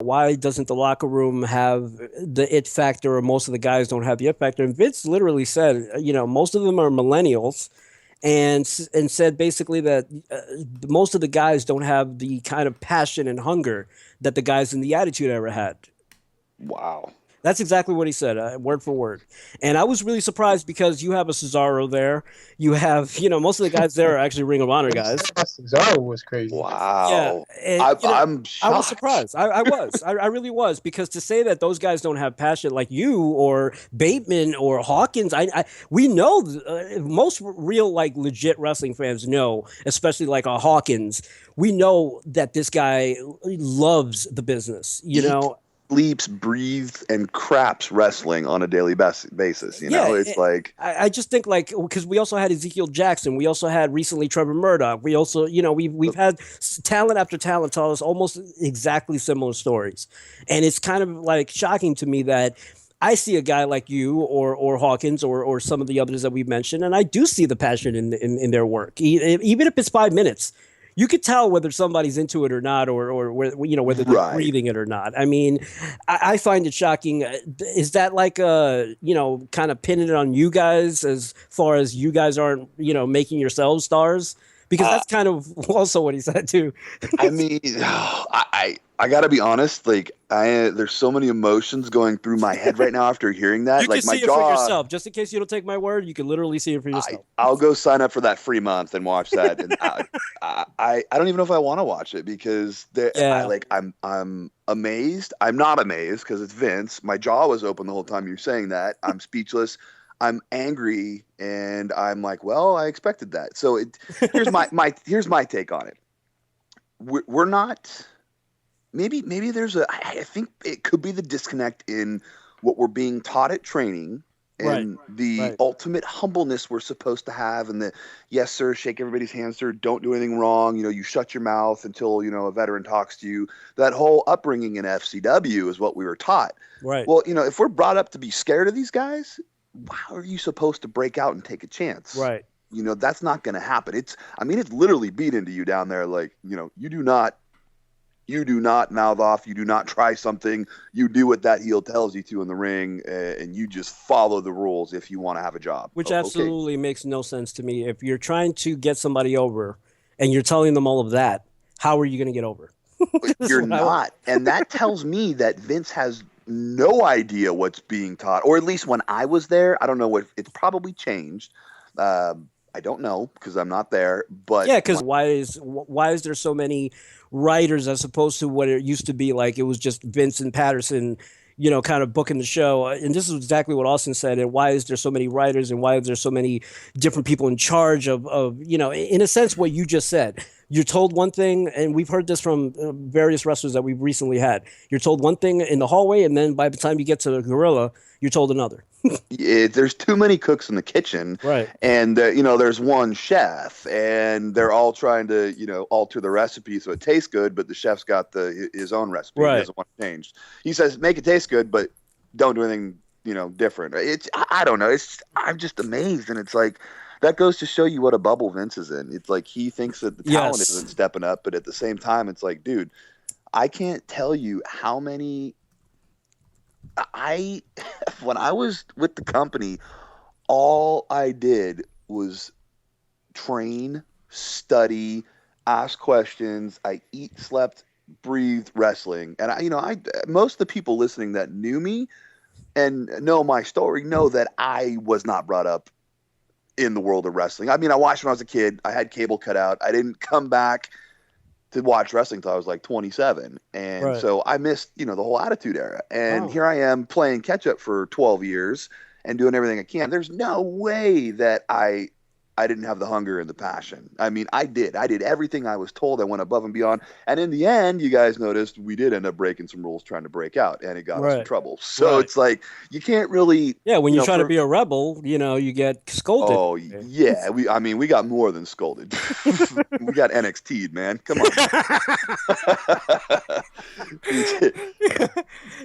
why doesn't the locker room have the it factor, or most of the guys don't have the it factor? And Vince literally said, most of them are millennials, and said basically that most of the guys don't have the kind of passion and hunger that the guys in the Attitude Era had. Wow. That's exactly what he said, word for word. And I was really surprised because you have a Cesaro there. You have, most of the guys there are actually Ring of Honor guys. Cesaro was crazy. Yeah, Wow. and, I'm I was shocked. surprised. I was. I really was, because to say that those guys don't have passion like you or Bateman or Hawkins, we know most real like legit wrestling fans know, especially like a Hawkins. We know that this guy loves the business. Sleeps, breathes, and craps wrestling on a daily basis. It's like I just think like, because we also had Ezekiel Jackson, we also had recently Trevor Murdoch, we also we've had talent after talent tell us almost exactly similar stories, and it's kind of like shocking to me that I see a guy like you or Hawkins or some of the others that we've mentioned, and I do see the passion in their work, even if it's 5 minutes. You could tell whether somebody's into it or not, or whether they're breathing it or not. I mean, I find it shocking. Is that like kind of pinning it on you guys, as far as you guys aren't making yourselves stars? Because that's kind of also what he said too. I mean, I gotta be honest. Like, there's so many emotions going through my head right now after hearing that. You like can my see it for yourself. Just in case you don't take my word, you can literally see it for yourself. I'll go sign up for that free month and watch that. And I don't even know if I want to watch it, because I'm amazed. I'm not amazed because it's Vince. My jaw was open the whole time you're saying that. I'm speechless. I'm angry, and I'm like, well, I expected that. So here's my take on it. We're not. Maybe there's I think it could be the disconnect in what we're being taught at training, and the ultimate humbleness we're supposed to have, and the yes sir, shake everybody's hand sir, don't do anything wrong, you shut your mouth until a veteran talks to you. That whole upbringing in FCW is what we were taught. Right. Well, if we're brought up to be scared of these guys, how are you supposed to break out and take a chance? Right. That's not going to happen. It's literally beat into you down there. Like, you do not mouth off. You do not try something. You do what that heel tells you to in the ring, and you just follow the rules if you want to have a job. Which absolutely makes no sense to me. If you're trying to get somebody over and you're telling them all of that, how are you going to get over? You're not. And that tells me that Vince has no idea what's being taught, or at least when I was there. I don't know what it's probably changed. I don't know because I'm not there. But yeah, because why is there so many writers as opposed to what it used to be? Like, it was just Vince and Patterson, kind of booking the show. And this is exactly what Austin said. And why is there so many writers, and why is there so many different people in charge of in a sense, what you just said. You're told one thing, and we've heard this from various wrestlers that we've recently had. You're told one thing in the hallway, and then by the time you get to the Gorilla, you're told another. There's too many cooks in the kitchen, right? And there's one chef, and they're all trying to alter the recipe so it tastes good, but the chef's got his own recipe. Right. He doesn't want it changed. He says make it taste good, but don't do anything different. I don't know. I'm just amazed, and it's like. That goes to show you what a bubble Vince is in. It's like he thinks that the talent isn't stepping up, but at the same time, it's like, dude, I can't tell you how many. When I was with the company, all I did was train, study, ask questions. I eat, slept, breathed wrestling, and most of the people listening that knew me and know my story know that I was not brought up in the world of wrestling. I mean, I watched when I was a kid. I had cable cut out. I didn't come back to watch wrestling until I was like 27. And so I missed, the whole Attitude Era. And here I am playing catch up for 12 years and doing everything I can. There's no way that I didn't have the hunger and the passion. I mean, I did everything I was told. I went above and beyond. And in the end, you guys noticed we did end up breaking some rules trying to break out, and it got us in trouble. So it's like, you can't really. Yeah. When you try to be a rebel, you get scolded. Oh yeah. We got more than scolded. We got NXT'd, man. Come on.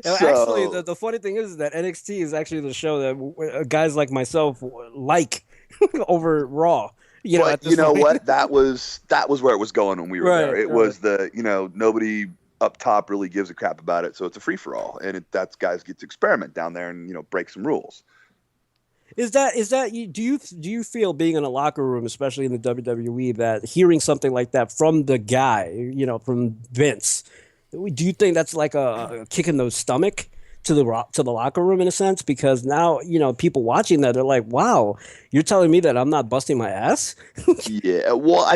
Actually, the funny thing is that NXT is actually the show that guys like myself like. Over Raw, what? That was where it was going when we were there. It was nobody up top really gives a crap about it. So it's a free for all, and that's guys get to experiment down there and break some rules. Is that you? Do you feel being in a locker room, especially in the WWE, that hearing something like that from the guy, from Vince, do you think that's like a kick in the stomach to the locker room in a sense? Because now people watching that, they're like, "Wow, you're telling me that I'm not busting my ass?" Yeah, well,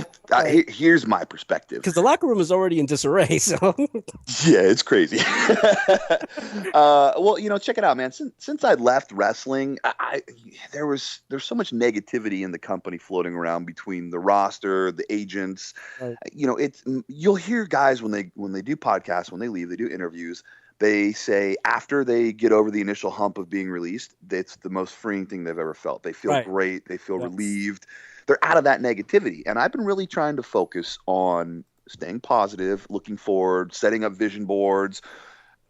here's my perspective. Because the locker room is already in disarray. So yeah, it's crazy. Well, check it out, man. Since I left wrestling, there's so much negativity in the company floating around between the roster, the agents. Right. You'll hear guys when they do podcasts, when they leave, they do interviews. They say after they get over the initial hump of being released, it's the most freeing thing they've ever felt. They feel great. They feel relieved. They're out of that negativity. And I've been really trying to focus on staying positive, looking forward, setting up vision boards,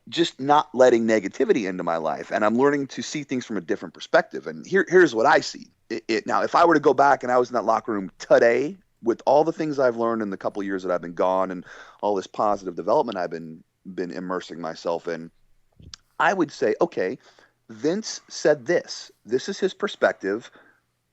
just not letting negativity into my life. And I'm learning to see things from a different perspective. And here's what I see. Now, if I were to go back and I was in that locker room today, with all the things I've learned in the couple of years that I've been gone and all this positive development I've been immersing myself in, I would say, okay, Vince said this is his perspective.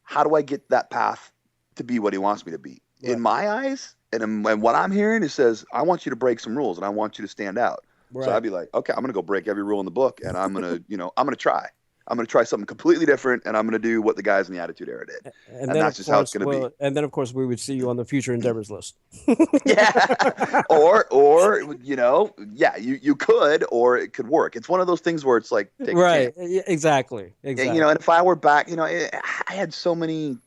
How do I get that path to be what he wants me to be? Right. In my eyes, and what I'm hearing, it says, I want you to break some rules and I want you to stand out. Right. So I'd be like, okay, I'm going to go break every rule in the book, and I'm going to, I'm going to try. I'm going to try something completely different, and I'm going to do what the guys in the Attitude Era did. And that's just how it's going to be. And then, of course, we would see you on the future endeavors list. Yeah. Or you could, or it could work. It's one of those things where it's like, take right. a chance. Exactly. And if I were back, I had so many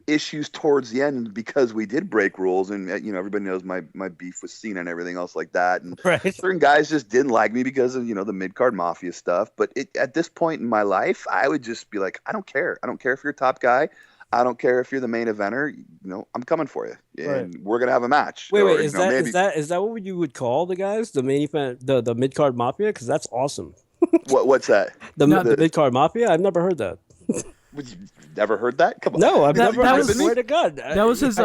issues towards the end because we did break rules, and everybody knows my beef with Cena and everything else like that, and certain guys just didn't like me because of the mid-card mafia stuff. But at this point in my life, I would just be like, I don't care if you're a top guy, I don't care if you're the main eventer, I'm coming for you, and we're gonna have a match. Wait, is that what you would call the guys, the main event, the mid-card mafia? Because that's awesome. What's that? The mid-card mafia? I've never heard that. You've never heard that? Come on. No, I've never. I swear to God. That was his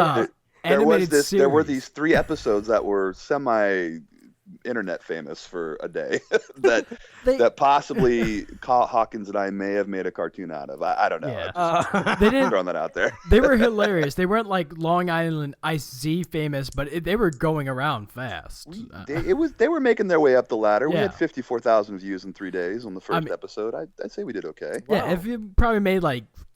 animated series. There were these 3 episodes that were semi-internet famous for a day that possibly Hawkins and I may have made a cartoon out of. I don't know. Yeah. They didn't throwing that out there. They were hilarious. They weren't like Long Island Ice Z famous, but they were going around fast. They were making their way up the ladder. We had 54,000 views in 3 days on the first episode. I'd say we did okay. Yeah, wow. If you probably made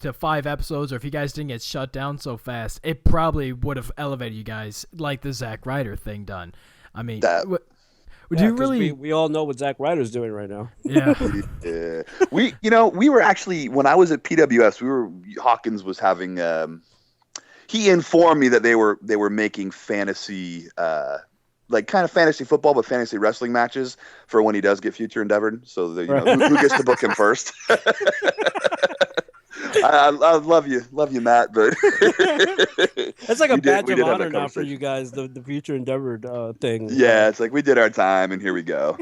to 5 episodes, or if you guys didn't get shut down so fast, it probably would have elevated you guys like the Zack Ryder thing done. I mean, do you really? We all know what Zack Ryder's doing right now. Yeah. Yeah. We were actually, when I was at PWS, Hawkins was having. He informed me that they were making fantasy, kind of fantasy football, but fantasy wrestling matches for when he does get future endeavored. So who gets to book him first? I love you, Matt, but that's like a badge of honor now for you guys, the future endeavored thing. Yeah, it's like we did our time, and here we go.